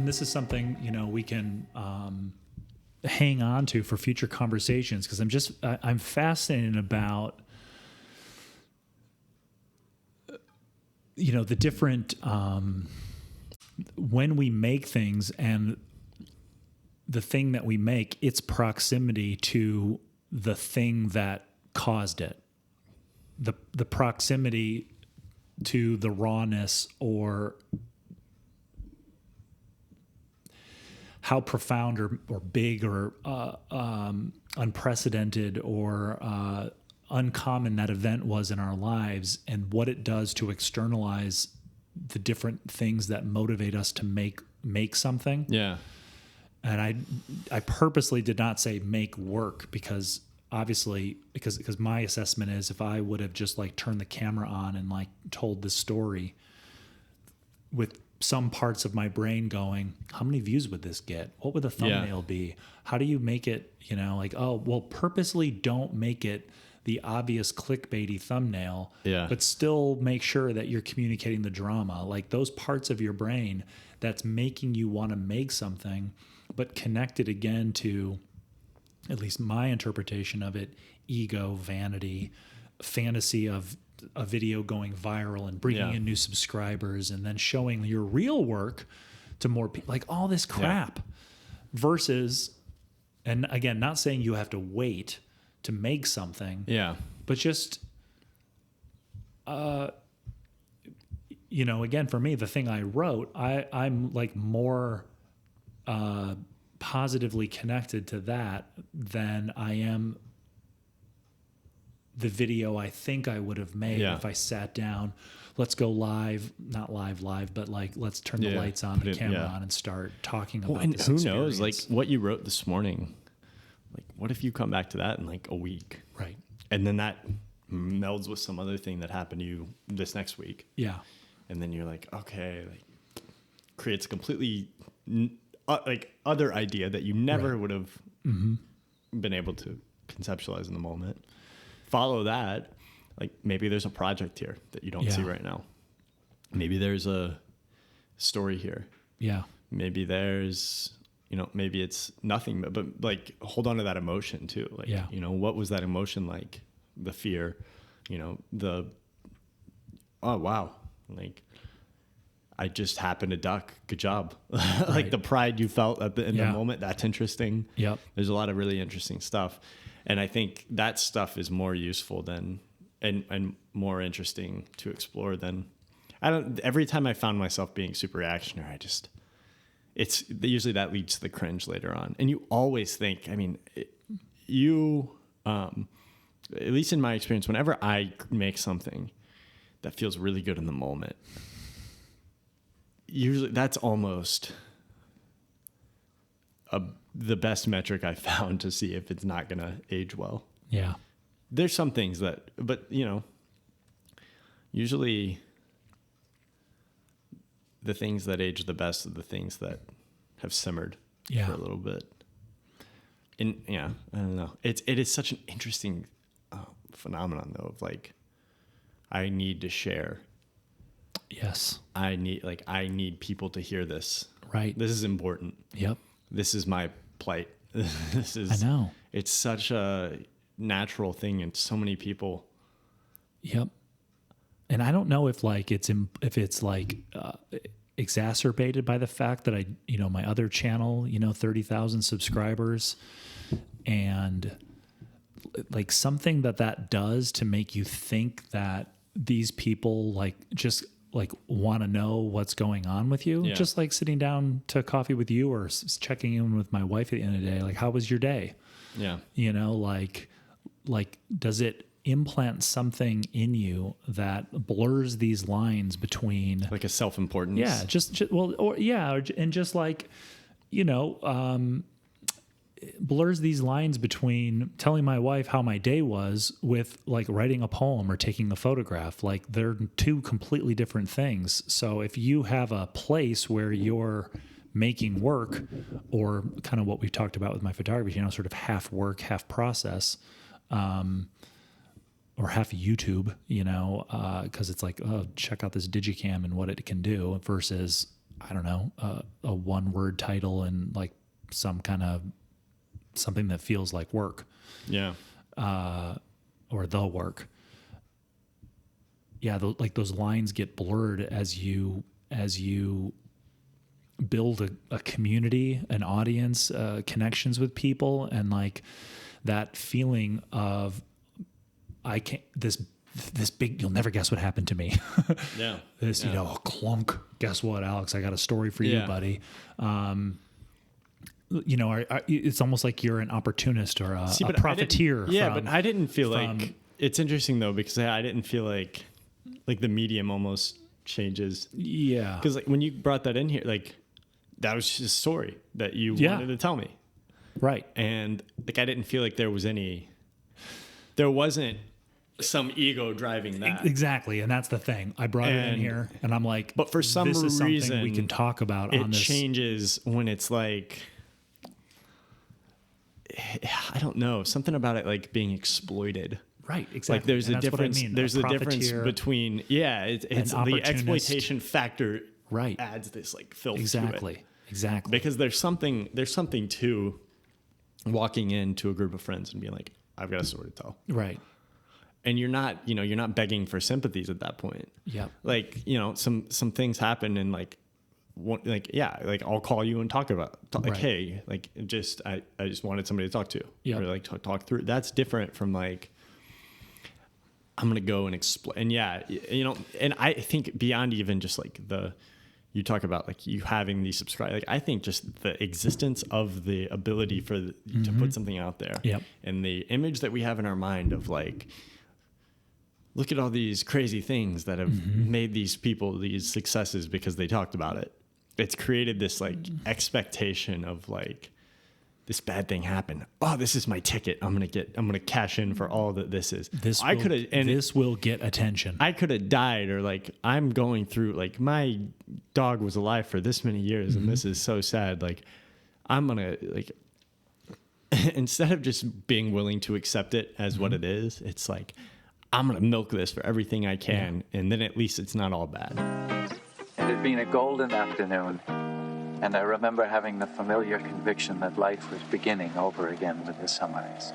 and this is something, we can hang on to for future conversations, because I'm fascinated about, the different, when we make things and the thing that we make, its proximity to the thing that caused it, the proximity to the rawness, or how profound or big or unprecedented or uncommon that event was in our lives, and what it does to externalize the different things that motivate us to make something. Yeah. And I purposely did not say make work, because obviously, because my assessment is, if I would have just like turned the camera on and like told this story with some parts of my brain going, how many views would this get? What would the thumbnail be? How do you make it, purposely don't make it the obvious clickbaity thumbnail, but still make sure that you're communicating the drama. Like those parts of your brain that's making you want to make something, but connected again to, at least my interpretation of it, ego, vanity, fantasy of a video going viral and bringing in new subscribers, and then showing your real work to more people, like all this crap versus, and again, not saying you have to wait to make something, but just, again, for me, the thing I wrote, I'm like more, positively connected to that than I am the video I think I would have made if I sat down. Let's go live, not live, but like, let's turn the lights on, the camera on, and start talking about and this who experience. knows, like what you wrote this morning, like what if you come back to that in like a week? Right. And then that melds with some other thing that happened to you this next week. Yeah. And then you're like, okay, like creates a completely like other idea that you never would have been able to conceptualize in the moment. Follow that. Like maybe there's a project here that you don't see right now. Maybe there's a story here. Yeah. Maybe there's, maybe it's nothing, but like hold on to that emotion too. Like, what was that emotion like? The fear, oh, wow. Like I just happened to duck. Good job. Like the pride you felt in the moment. That's interesting. Yep. There's a lot of really interesting stuff. And I think that stuff is more useful than, and more interesting to explore than, every time I found myself being super reactionary, it's usually that leads to the cringe later on. And you always think, at least in my experience, whenever I make something that feels really good in the moment, usually that's almost the best metric I found to see if it's not going to age well. Yeah. There's some things but usually the things that age the best are the things that have simmered for a little bit. And I don't know. It is such an interesting phenomenon though, of like, I need to share. Yes. I need people to hear this. Right. This is important. Yep. This is my plight. I know. It's such a natural thing in so many people. Yep. And I don't know if it's exacerbated by the fact that my other channel, 30,000 subscribers, and like something that does to make you think that these people just want to know what's going on with you. Yeah. Just like sitting down to coffee with you, or checking in with my wife at the end of the day. Like, how was your day? Yeah. Does it implant something in you that blurs these lines between, like, a self-importance? Yeah. Blurs these lines between telling my wife how my day was with like writing a poem or taking a photograph. Like, they're two completely different things. So if you have a place where you're making work, or kind of what we've talked about with my photography, sort of half work, half process, or half YouTube, because it's like, oh, check out this Digicam and what it can do, versus I don't know, a one-word title and like some kind of something that feels like work. Yeah. Or the work. Yeah, like those lines get blurred as you build a community, an audience, connections with people, and like that feeling of I can't this big, you'll never guess what happened to me. Yeah. This, you know, clunk. Guess what, Alex? I got a story for you, buddy. You know, it's almost like you're an opportunist or a profiteer. But I didn't feel like, it's interesting though, because I didn't feel like the medium almost changes. Yeah. Because like when you brought that in here, like that was just a story that you wanted to tell me. Right. And like, I didn't feel like there wasn't some ego driving that. Exactly. And that's the thing. I brought it in here and I'm like, but for some this is reason something we can talk about on this. It changes when it's like, I don't know, something about it like being exploited. Right, exactly. Like there's a difference. I mean. There's a difference between it's the exploitation factor. Right, adds this like filth exactly, to it. Exactly. Because there's something to walking into a group of friends and being like, I've got a story to tell. Right. And you're not begging for sympathies at that point. Yeah. Like, you know, some things happen and like I'll call you and talk about like, hey, like I just wanted somebody to talk to. Yeah. Or like talk through. That's different from like, I'm going to go and explain. And you know, and I think beyond even just like you talk about like you having these subscribe, like I think just the existence of the ability to put something out there. Yep. And the image that we have in our mind of like, look at all these crazy things that have made these people these successes because they talked about it. It's created this like expectation of like, this bad thing happened. Oh, this is my ticket. I'm gonna cash in for all that this is. This will get attention. I could have died, or like I'm going through like my dog was alive for this many years, and this is so sad. Like I'm gonna like instead of just being willing to accept it as what it is, it's like I'm gonna milk this for everything I can, and then at least it's not all bad. It had been a golden afternoon. And I remember having the familiar conviction that life was beginning over again with the sunrise.